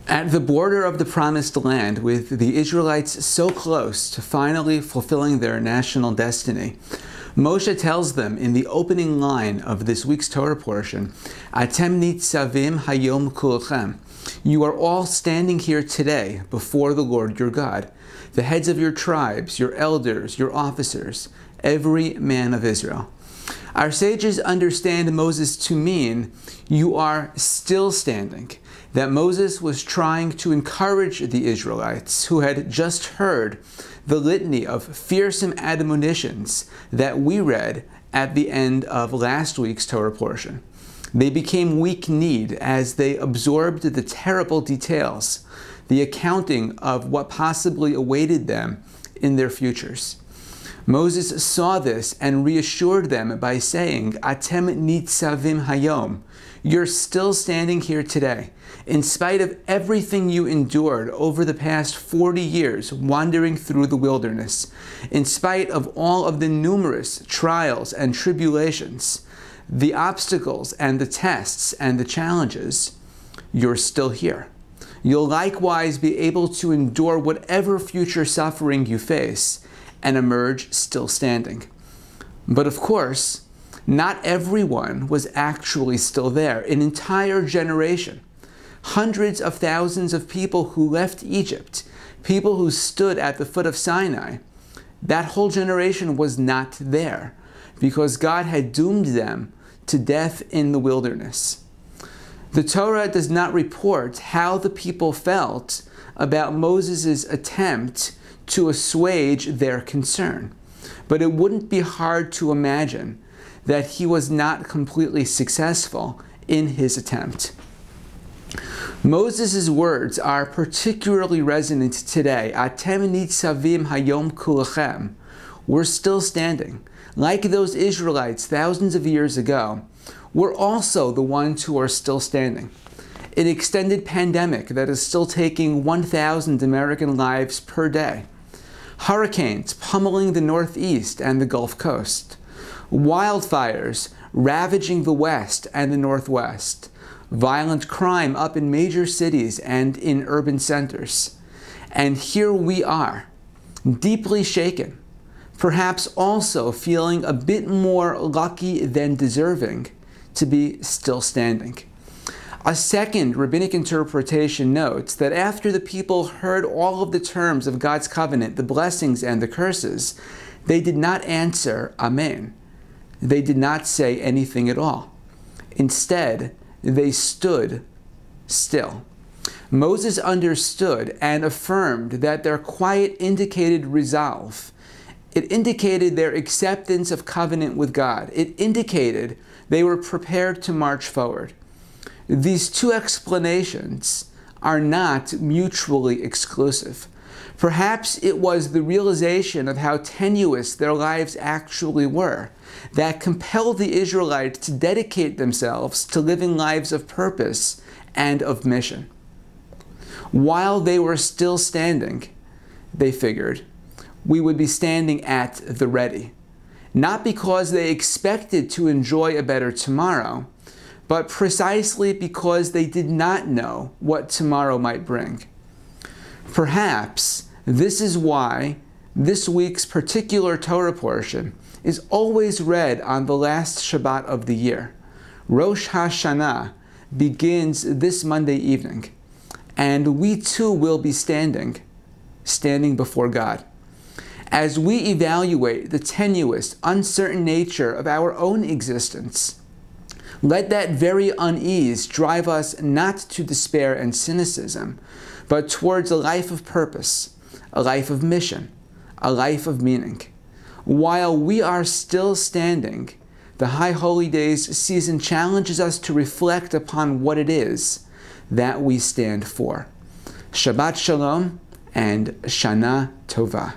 At the border of the Promised Land, with the Israelites so close to finally fulfilling their national destiny, Moshe tells them in the opening line of this week's Torah portion, Atem nitzavim hayom kulchem. You are all standing here today before the Lord your God, the heads of your tribes, your elders, your officers, every man of Israel. Our sages understand Moses to mean you are still standing, that Moses was trying to encourage the Israelites who had just heard the litany of fearsome admonitions that we read at the end of last week's Torah portion. They became weak-kneed as they absorbed the terrible details, the accounting of what possibly awaited them in their futures. Moses saw this and reassured them by saying, Atem nitzavim hayom. You're still standing here today, in spite of everything you endured over the past 40 years wandering through the wilderness, in spite of all of the numerous trials and tribulations, the obstacles and the tests and the challenges, you're still here. You'll likewise be able to endure whatever future suffering you face and emerge still standing. But of course, not everyone was actually still there. An entire generation, hundreds of thousands of people who left Egypt, people who stood at the foot of Sinai, that whole generation was not there because God had doomed them to death in the wilderness. The Torah does not report how the people felt about Moses' attempt to assuage their concern, but it wouldn't be hard to imagine that he was not completely successful in his attempt. Moses' words are particularly resonant today. Atem nitzavim hayom kulachem. We're still standing. Like those Israelites thousands of years ago, we're also the ones who are still standing. An extended pandemic that is still taking 1,000 American lives per day. Hurricanes pummeling the Northeast and the Gulf Coast. Wildfires ravaging the West and the Northwest. Violent crime up in major cities and in urban centers. And here we are, deeply shaken, perhaps also feeling a bit more lucky than deserving to be still standing. A second rabbinic interpretation notes that after the people heard all of the terms of God's covenant, the blessings and the curses, they did not answer Amen. They did not say anything at all. Instead, they stood still. Moses understood and affirmed that their quiet indicated resolve. It indicated their acceptance of covenant with God. It indicated they were prepared to march forward. These two explanations are not mutually exclusive. Perhaps it was the realization of how tenuous their lives actually were that compelled the Israelites to dedicate themselves to living lives of purpose and of mission. While they were still standing, they figured, we would be standing at the ready. Not because they expected to enjoy a better tomorrow, but precisely because they did not know what tomorrow might bring. Perhaps this is why this week's particular Torah portion is always read on the last Shabbat of the year. Rosh Hashanah begins this Monday evening, and we too will be standing before God. As we evaluate the tenuous, uncertain nature of our own existence, let that very unease drive us not to despair and cynicism, but towards a life of purpose, a life of mission, a life of meaning. While we are still standing, the High Holy Days season challenges us to reflect upon what it is that we stand for. Shabbat Shalom and Shana Tova.